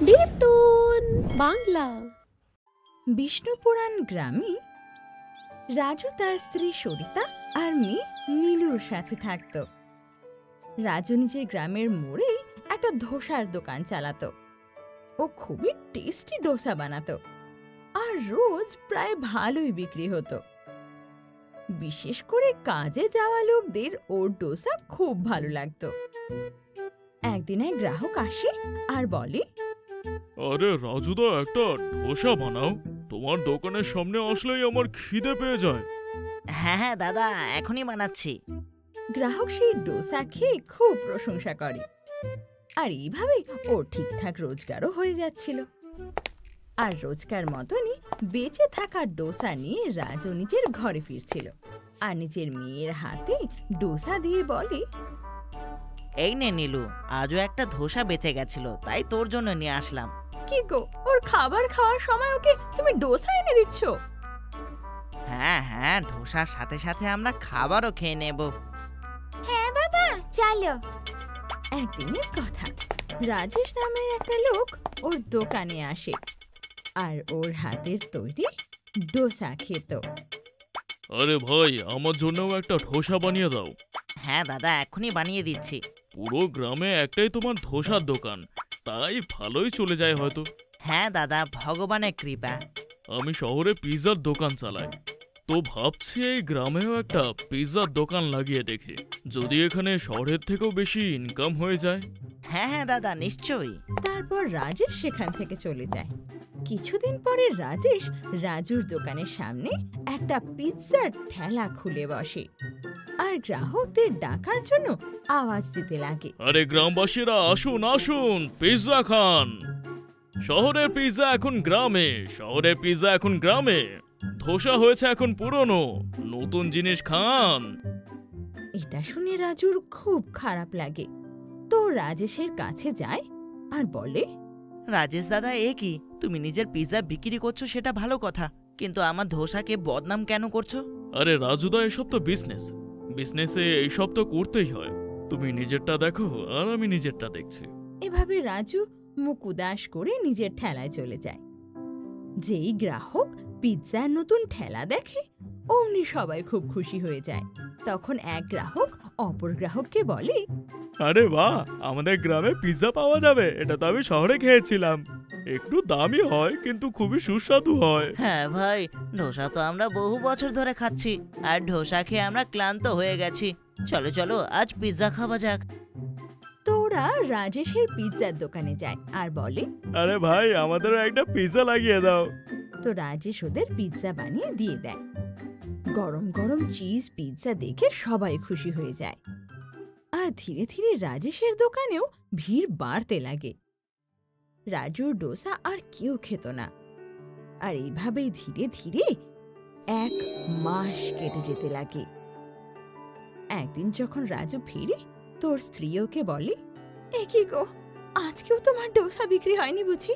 ডিপটুন বাংলা। বিষ্ণুপুরাণ গ্রামে রাজু তার স্ত্রী সরিতা আর মেয়ে নীলুর সাথে থাকত। রাজু নিজের গ্রামের মোড়েই একটা ধোসার দোকান চালাতো। ও খুবই টেস্টি ডোসা বানাতো আর রোজ প্রায় ভালোই বিক্রি হতো। বিশেষ করে কাজে যাওয়া লোকদের ওর ডোসা খুব ভালো লাগতো। একদিন এক গ্রাহক আসে আর বলে, আরে রাজুদা, একটা ধোসা বানাও। তোমার দোকানের সামনে আসলেই আমার খিদে পেয়ে যায়। হ্যাঁ হ্যাঁ দাদা, এখনই বানাচ্ছি। গ্রাহক সেই ডোসা খেয়ে খুব প্রশংসা করে আর এইভাবে ওর ঠিকঠাক রোজগারও হয়ে যাচ্ছিল। আর রোজকার মতনই বেঁচে থাকা ডোসা নিয়ে রাজু নিজের ঘরে ফিরছিল আর নিজের মেয়ের হাতে ডোসা দিয়ে বলে, এই নে নীলু, আজও একটা ধোসা বেঁচে গেছিল, তাই তোর জন্য নিয়ে আসলাম। কি গো, ওর খাবার খাওয়ার সময় ওকে তুমি ডোসা এনে দিচ্ছ? হ্যাঁ হ্যাঁ, ধোসার সাথে সাথে আমরা খাবারও খেয়ে নেব। হ্যাঁ বাবা, চলো। একদিনের কথা, রাজেশ নামের একটা লোক ওর দোকানে আসে আর ওর হাতের তৈরি ডোসা খেত। আরে ভাই, আমার জন্যও একটা ধোসা বানিয়ে দাও। হ্যাঁ দাদা, এখনই বানিয়ে দিচ্ছি। পুরো গ্রামে একটাই তোমার ধোসার দোকান, তাই ভালোই চলে যায় হয়তো। হ্যাঁ দাদা, ভগবানের কৃপা। আমি শহরে পিৎজার দোকান চালাই, তো ভাবছি এই গ্রামেও একটা পিৎজার দোকান লাগিয়ে দেখি, যদি এখানে শহরের থেকেও বেশি ইনকাম হয়ে যায়। হ্যাঁ হ্যাঁ দাদা, নিশ্চয়ই। তারপর রাজেশ সেখান থেকে চলে যায়। কিছুদিন পরে রাজেশ রাজুর দোকানের সামনে একটা পিৎজার ঠেলা খুলে বসে আর গ্রাহকদের ডাকার জন্য আওয়াজ দিতে লাগে, আরে গ্রামবাসীরা, আসুন আসুন, পিৎজা খান। শহরের পিৎজা এখন গ্রামে, শহরের পিৎজা এখন গ্রামে। ধোসা হয়েছে এখন পুরনো, নতুন জিনিস খান। এটা শুনে রাজুর খুব খারাপ লাগে। তো রাজেশের কাছে যায় আর বলে, রাজেশ দাদা, এ কি, তুমি নিজের পিৎজা বিক্রি করছো সেটা ভালো কথা, কিন্তু আমার ধোসাকে বদনাম কেন করছো? আরে রাজুদা, এসব তো বিজনেসে এইসব তো করতেই হয়। তুমি নিজেরটা দেখো আর আমি নিজেরটা দেখছি। এভাবে রাজু মুখ উদাস করে নিজের ঠেলায় চলে যায়। যেই গ্রাহক পিৎজার নতুন ঠেলা দেখে অমনি সবাই খুব খুশি হয়ে যায়। তখন এক গ্রাহক অপর গ্রাহককে বলে, আরে বাহ, আমাদের গ্রামে পিৎজা পাওয়া যাবে। এটা তো আমি শহরে খেয়েছিলাম, একটু দামি হয় কিন্তু খুবই সুস্বাদু হয়। হ্যাঁ ভাই, ধোসা তো আমরা বহু বছর ধরে খাচ্ছি, আর ধোসা খেয়ে আমরা ক্লান্ত হয়ে গেছি। চলো চলো, আজ পিৎজা খাওয়া যাক। তো ওরা রাজেশের পিৎজার দোকানে যায় আর বলে, আরে ভাই, আমাদেরও একটা পিৎজা লাগিয়ে দাও। তো রাজেশ ওদের পিৎজা বানিয়ে দিয়ে দেয়। গরম গরম চিজ পিৎজা দেখে সবাই খুশি হয়ে যায় আর ধীরে ধীরে রাজেশের দোকানেও ভিড় বাড়তে লাগে। রাজুর ডোসা আর কেউ খেত না। আর এইভাবেই ধীরে ধীরে 1 মাস কেটে যেতে লাগে। একদিন যখন রাজু ফিরে, তোর স্ত্রী ওকে বলে, এ কি গো, আজকেও তোমার ডোসা বিক্রি হয়নি বুঝি?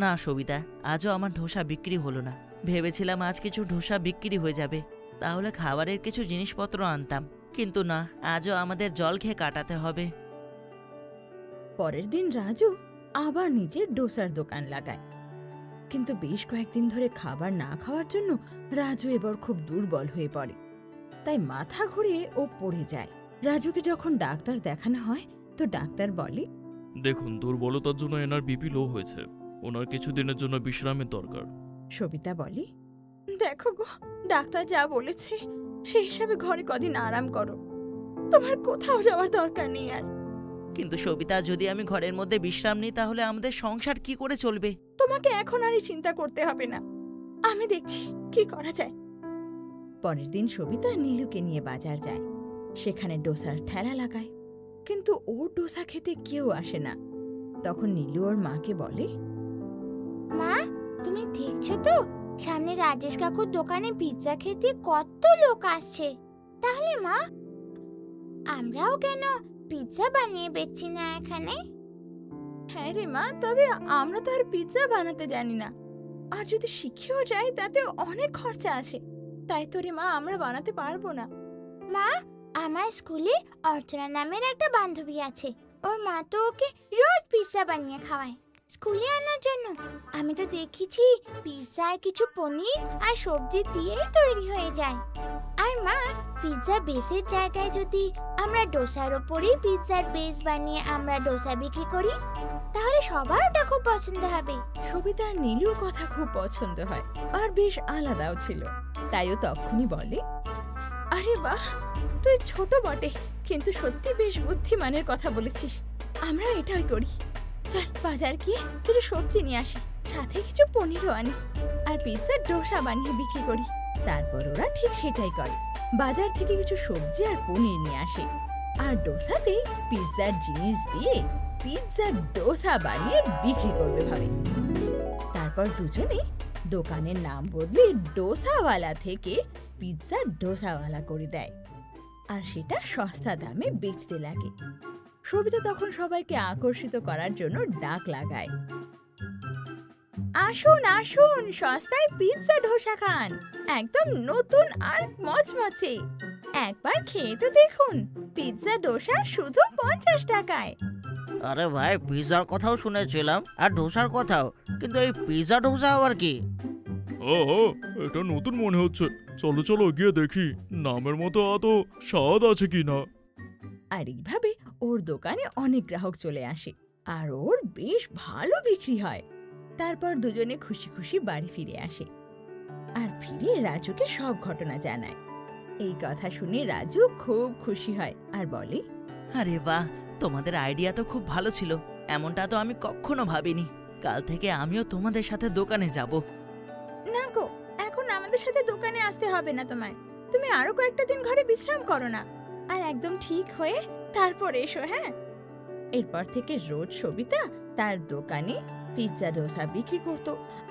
না সবিতা, আজও আমার ধোসা বিক্রি হলো না। ভেবেছিলাম আজ কিছু ধোসা বিক্রি হয়ে যাবে, তাহলে খাবারের কিছু জিনিসপত্র আনতাম, কিন্তু না, আজও আমাদের জল খেয়ে কাটাতে হবে। পরের দিন রাজু আবার নিজের ডোসার দোকান লাগায়, কিন্তু বেশ কয়েকদিন ধরে খাবার না খাওয়ার জন্য রাজু এবার খুব দুর্বল হয়ে পড়ে। তাই মাথা ঘুরিয়ে ও পড়ে যায়। রাজুকে যখন ডাক্তার দেখানো হয়, তো ডাক্তার বলে, দেখুন, দুর্বলতার জন্য এনার বিপি লো হয়েছে, ওনার কিছুদিনের জন্য বিশ্রামের দরকার। সবিতা বলে, দেখো গো, ডাক্তার যা বলেছে সেই হিসাবে ঘরে কদিন আরাম করো, তোমার কোথাও যাওয়ার দরকার নেই আর। কিন্তু সবিতা, যদি আমি ঘরের মধ্যে বিশ্রাম নিই তাহলে আমাদের সংসার কি করে চলবে? তোমাকে এখন আর চিন্তা করতে হবে না, আমি দেখছি কি করা যায়। পরের দিন সবিতা নীলুকে নিয়ে বাজার যায়। সেখানে ডোসার ঠেলা লাগায়, কিন্তু ওর ডোসা খেতে কেউ আসে না। তখন নীলু ওর মাকে বলে, মা, তুমি দেখছো তো সামনে রাজেশ কাকুর দোকানে পিৎজা খেতে কত লোক আসছে। তাহলে মা, আমরাও কেন পিৎজা বানিয়ে বেচছি না এখানে? হ্যাঁ রে মা, তবে আমরা তো আর পিৎজা বানাতে জানি না, আর যদি শিখেও যাই তাতে অনেক খরচা আছে, তাই তো রে মা আমরা বানাতে পারবো না। মা, আমার স্কুলে অর্চনা নামের একটা বান্ধবী আছে, ওর মা তো ওকে রোজ পিৎজা বানিয়ে খাওয়ায়। স্কুলে আনার জন্য? আমি তো দেখেছি পিৎজায় কিছু পনির আর সবজি দিয়েই তৈরি হয়ে যায়। আর মা, পিৎজা বেসের জায়গায় যদি আমরা ডোসার ওপরেই পিৎজার বেস বানিয়ে আমরা ডোসা বিক্রি করি, তাহলে সবার ওটা খুব পছন্দ হবে। সবিতা আর নীলুর কথা খুব পছন্দ হয় আর বেশ আলাদাও ছিল। তাইও তখনই বলে, আরে বাহ, তুই ছোট বটে কিন্তু সত্যি বেশ বুদ্ধিমানের কথা বলেছিস। আমরা এটাই করি। চল বাজার গিয়ে কিছু সবজি নিয়ে আসি, সাথে কিছু পনিরও আনি আর পিৎজার ডোসা বানিয়ে বিক্রি করি। তারপর ওরা ঠিক সেটাই করে, বাজার থেকে কিছু সবজি আর পনির নিয়ে আসে আর ডোসাতে পিৎজার জিনিস দিয়ে পিৎজার ডোসা বানিয়ে বিক্রি করবে ভাবে। তারপর দুজনে দোকানের নাম বদলে ডোসাওয়ালা থেকে পিৎজা ডোসাওয়ালা করে দেয় আর সেটা সস্তা দামে বেচতে লাগে। সবিতা তখন সবাইকে আকর্ষিত করার জন্য ডাক লাগায়, আসুন আসুন, সস্তায় পিৎজা ডোসা খান, একদম নতুন আর মচমচে। একবার খেয়ে তো দেখুন, পিৎজা ডোসা শুধু 50 টাকায়। আরে ভাই, পিৎজার কথাও শুনেছিলাম আর ডোসার কথাও, কিন্তু এই পিৎজা ডোসা আবার কি? ও, এটা নতুন মনে হচ্ছে। চলো চলো গিয়ে দেখি নামের মতো অত স্বাদ আছে কিনা। আর এইভাবে ওর দোকানে অনেক গ্রাহক চলে আসে আর ওর বেশ ভালো বিক্রি হয়। তারপর দুজনে খুশি খুশি বাড়ি ফিরে আসে আর ফিরে রাজুকে সব ঘটনা জানায়। এই কথা শুনে রাজু খুব খুশি হয় আর বলে, আরে বাহ, তোমাদের আইডিয়া তো খুব ভালো ছিল। এমনটা তো আমি কখনো ভাবিনি। কাল থেকে আমিও তোমাদের সাথে দোকানে যাব। না গো, এখন আমাদের সাথে দোকানে আসতে হবে না তোমায়। তুমি আরো কয়েকটা দিন ঘরে বিশ্রাম করো না, আর একদম ঠিক হয়ে তারপর এসো। হ্যাঁ। এরপর থেকে রোজ সবিতা তার দোকানে পিৎজা ডোসা বিক্রি করত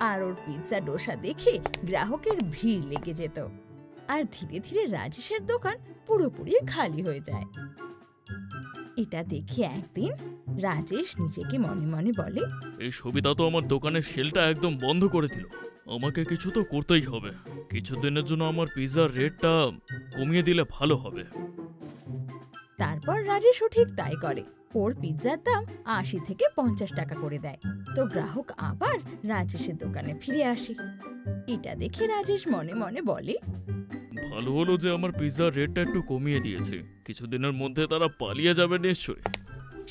আর ওর পিৎজা ডোসা দেখে গ্রাহকের ভিড় লেগে যেত আর ধীরে ধীরে রাজেশের দোকান পুরোপুরি খালি হয়ে যায়। এটা দেখে একদিন রাজেশ নিজেকে মনে মনে বলে, এই সবিতা তো আমার দোকানের সেলটা একদম বন্ধ করে দিল। আমাকে কিছু তো করতেই হবে। কিছুদিনের জন্য আমার পিৎজার রেটটা কমিয়ে দিলে ভালো হবে। তারপর রাজেশও ঠিক তাই করে। ওর পিৎজার দাম 80 থেকে 50 টাকা করে দেয়। তো গ্রাহক আবার রাজেশের দোকানে ফিরে আসে। এটা দেখে রাজেশ মনে মনে বলে, ভালো হলো যে আমার পিৎজার রেটটা একটু কমিয়ে দিয়েছে। কিছুদিনের মধ্যে তারা পালিয়ে যাবে নিশ্চয়ই।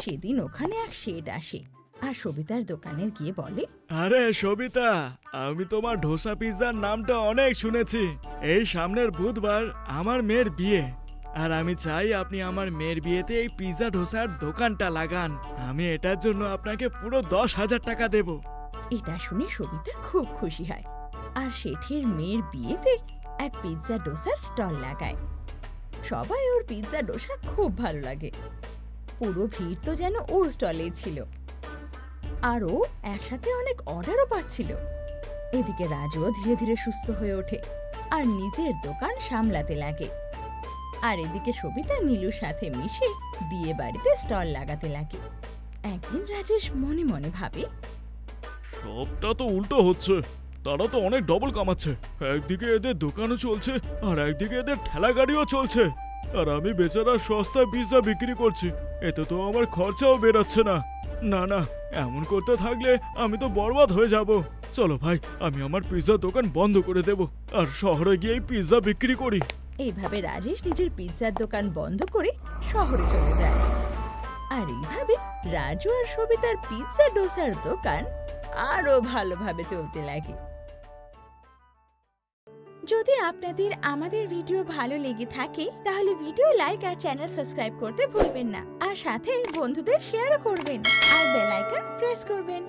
সেদিন ওখানে এক শেড আসে আর সবিতার দোকানে গিয়ে বলে, আরে সবিতা, আমি তোমার ডোসা পিৎজার নামটা অনেক শুনেছি। এই সামনের বুধবার আমার মেয়ের বিয়ে, আর আমি চাই আপনি আমার মেয়ের বিয়েতে এই পিৎজা ডোসার দোকানটা লাগান। আমি এটার জন্য আপনাকে পুরো 10,000 টাকা দেব। এটা শুনে সবিতা খুব খুশি হয় আর শেঠের মেয়ের বিয়েতে এক পিৎজা ডোসার স্টল লাগায়। সবাই ওর পিৎজা ডোসা খুব ভালো লাগে। পুরো ভিড় তো যেন ওর স্টলেই ছিল আর ও একসাথে অনেক অর্ডারও পাচ্ছিল। এদিকে রাজুও ধীরে ধীরে সুস্থ হয়ে ওঠে আর নিজের দোকান সামলাতে লাগে। আর এদিকে সবিতা নীলুর সাথে মিশে বিয়ে বাড়িতে স্টল লাগাতে লাগে। একদিন রাজেশ মনে মনে ভাবে, সবটা তো উল্টো হচ্ছে। তারা তো অনেক ডবল কামাচ্ছে। একদিকে এদের দোকানও চলছে আর একদিকে এদের ঠেলা গাড়িও চলছে, আর আমি বেচারা সস্তা পিৎজা বিক্রি করছি। এতে তো আমার খরচাও বেরোচ্ছে না। না না, এমন করতে থাকলে আমি তো বরবাদ হয়ে যাব। চলো ভাই, আমি আমার পিৎজা দোকান বন্ধ করে দেব আর শহরে গিয়ে পিৎজা বিক্রি করি। এইভাবে রাজেশ নিজের পিৎজার দোকান বন্ধ করে শহরে চলে যায়। আর এইভাবে রাজু আর সবিতার পিৎজা ডোসার দোকান আরো ভালোভাবে চলতে লাগে। যদি আপনাদের আমাদের ভিডিও ভালো লেগে থাকে তাহলে ভিডিও লাইক আর চ্যানেল সাবস্ক্রাইব করতে ভুলবেন না, আর সাথে বন্ধুদের শেয়ারও করবেন আর বেল আইকন প্রেস করবেন।